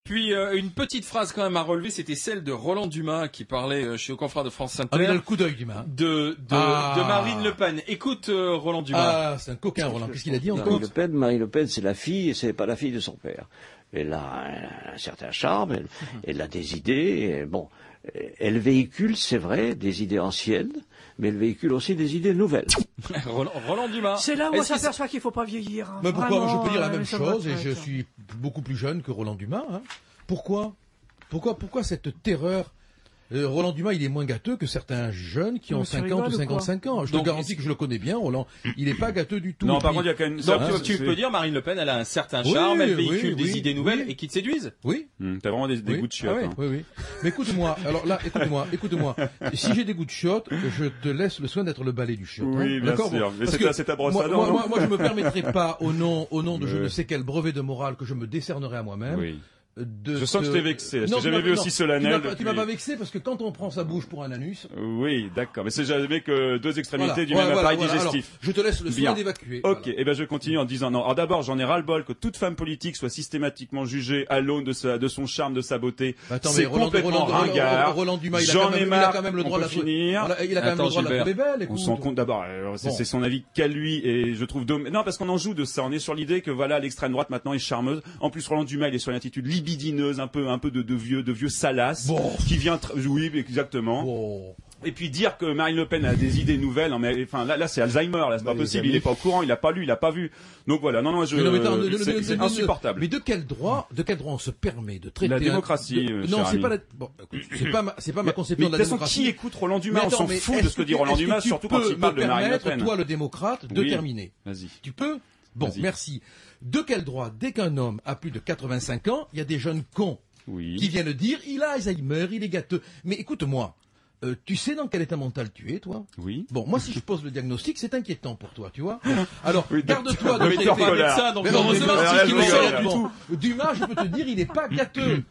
Puis une petite phrase quand même à relever, c'était celle de Roland Dumas qui parlait chez aux confrères de France Inter. Ah, il a le coup d'œil, Dumas. De Marine Le Pen. Écoute Roland Dumas. Ah, c'est un coquin, Roland. Qu'est-ce qu'il a dit encore? Marine Le Pen, c'est la fille, et c'est pas la fille de son père. Elle a un certain charme, elle a des idées, bon, elle véhicule, c'est vrai, des idées anciennes, mais elle véhicule aussi des idées nouvelles. Roland Dumas. C'est là où on s'aperçoit qu'il faut pas vieillir. Hein. Mais pourquoi? Vraiment, je peux dire la même chose, et je retraite. suis beaucoup plus jeune que Roland Dumas. Hein. Pourquoi cette terreur? Roland Dumas, il est moins gâteux que certains jeunes qui ont 50 ou 55 ans. Je te garantis que je le connais bien, Roland. Il n'est pas gâteux du tout. Non, par contre, il y a quand même... Donc, tu peux dire, Marine Le Pen, elle a un certain charme, elle véhicule des idées nouvelles et qui te séduisent. Oui. T'as vraiment des goûts de chiottes. Ah oui. Mais écoute-moi, alors là, écoute-moi. Si j'ai des goûts de chiottes, je te laisse le soin d'être le balai du chiotte. Oui, bien sûr. Mais c'est ta brosse à dents. Moi, je me permettrai pas, au nom de je ne sais quel brevet de morale que je me décernerai à moi-même. Oui. Je sens que je t'ai vexé. Je t'ai jamais vu aussi solennel. Tu m'as pas vexé parce que quand on prend sa bouche pour un anus. Oui, d'accord. Mais c'est jamais que deux extrémités du même appareil digestif. Alors, je te laisse le soin d'évacuer. Ok. Et ben je continue en disant non. Alors d'abord, j'en ai ras-le-bol que toute femme politique soit systématiquement jugée à l'aune de son charme, de sa beauté. C'est complètement ringard. Roland Dumas, j'en ai marre. Il a quand même le droit de finir. Il a quand même le droit de la trouver belle. On s'en compte d'abord. C'est son avis qu'à lui et je trouve non parce qu'on en joue de ça. On est sur l'idée que voilà l'extrême droite maintenant est charmeuse. En plus, Roland Dumas, il est sur une attitude libidineuse, un peu de vieux salace qui vient oui exactement et puis dire que Marine Le Pen a des idées nouvelles enfin là c'est Alzheimer là c'est pas possible, il est pas au courant, il a pas lu, il a pas vu, donc voilà c'est insupportable. Mais de quel droit on se permet de traiter la démocratie non c'est pas ma conception de la démocratie. Qui écoute Roland Dumas? On s'en fout de ce que dit Roland Dumas, surtout quand il parle de Marine Le Pen. Toi le démocrate de terminer. Vas-y. Tu peux? Bon, merci. De quel droit, dès qu'un homme a plus de 85 ans, il y a des jeunes cons qui viennent dire il a Alzheimer, il est gâteux. Mais écoute-moi, tu sais dans quel état mental tu es, toi? Oui. Bon, moi si je pose le diagnostic, c'est inquiétant pour toi, tu vois. Alors, garde-toi de traiter ça, donc Dumas, je peux te dire, il n'est pas gâteux.